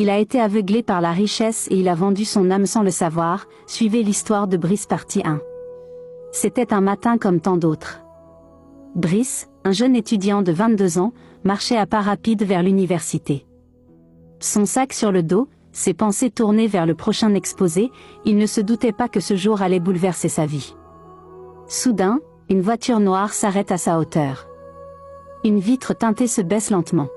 Il a été aveuglé par la richesse et il a vendu son âme sans le savoir. Suivez l'histoire de Brice partie 1. C'était un matin comme tant d'autres. Brice, un jeune étudiant de 22 ans, marchait à pas rapides vers l'université. Son sac sur le dos, ses pensées tournées vers le prochain exposé, il ne se doutait pas que ce jour allait bouleverser sa vie. Soudain, une voiture noire s'arrête à sa hauteur. Une vitre teintée se baisse lentement.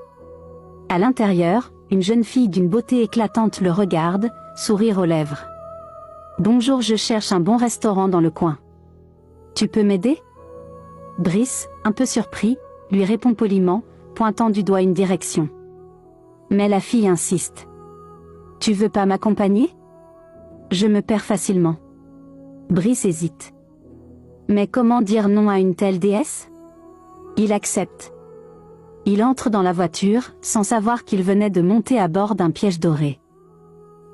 À l'intérieur, une jeune fille d'une beauté éclatante le regarde, sourire aux lèvres. « Bonjour, je cherche un bon restaurant dans le coin. Tu peux m'aider ?» Brice, un peu surpris, lui répond poliment, pointant du doigt une direction. Mais la fille insiste. « Tu veux pas m'accompagner ? Je me perds facilement. » Brice hésite. Mais comment dire non à une telle déesse ? Il accepte. Il entre dans la voiture, sans savoir qu'il venait de monter à bord d'un piège doré.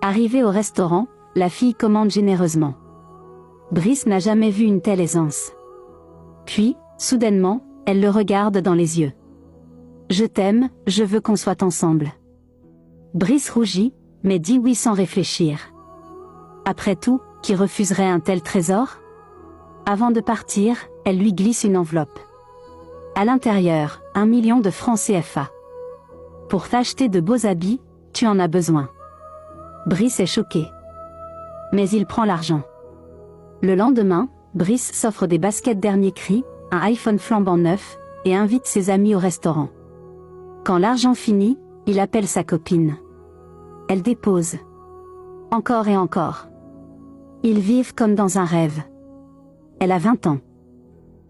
Arrivé au restaurant, la fille commande généreusement. Brice n'a jamais vu une telle aisance. Puis, soudainement, elle le regarde dans les yeux. « Je t'aime, je veux qu'on soit ensemble. » Brice rougit, mais dit oui sans réfléchir. Après tout, qui refuserait un tel trésor ? Avant de partir, elle lui glisse une enveloppe. À l'intérieur, 1 million de francs CFA. Pour t'acheter de beaux habits, tu en as besoin. Brice est choqué. Mais il prend l'argent. Le lendemain, Brice s'offre des baskets dernier cri, un iPhone flambant neuf, et invite ses amis au restaurant. Quand l'argent finit, il appelle sa copine. Elle dépose. Encore et encore. Ils vivent comme dans un rêve. Elle a 20 ans.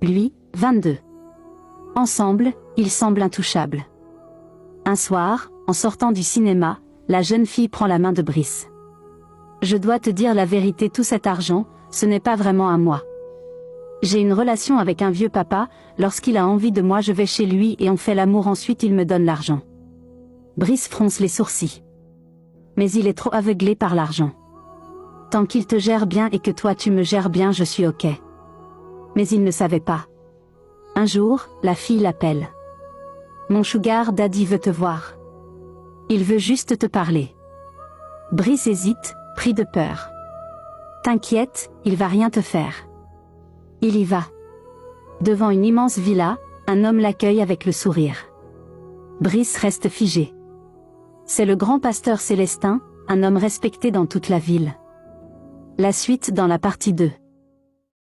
Lui, 22. Ensemble, ils semblent intouchables. Un soir, en sortant du cinéma, la jeune fille prend la main de Brice. « Je dois te dire la vérité, tout cet argent, ce n'est pas vraiment à moi. J'ai une relation avec un vieux papa, lorsqu'il a envie de moi je vais chez lui et on fait l'amour, ensuite il me donne l'argent. » Brice fronce les sourcils. Mais il est trop aveuglé par l'argent. « Tant qu'il te gère bien et que toi tu me gères bien, je suis ok. » Mais il ne savait pas. Un jour, la fille l'appelle. « Mon sugar daddy veut te voir. Il veut juste te parler. » Brice hésite, pris de peur. « T'inquiète, il va rien te faire. » Il y va. Devant une immense villa, un homme l'accueille avec le sourire. Brice reste figé. C'est le grand pasteur Célestin, un homme respecté dans toute la ville. La suite dans la partie 2.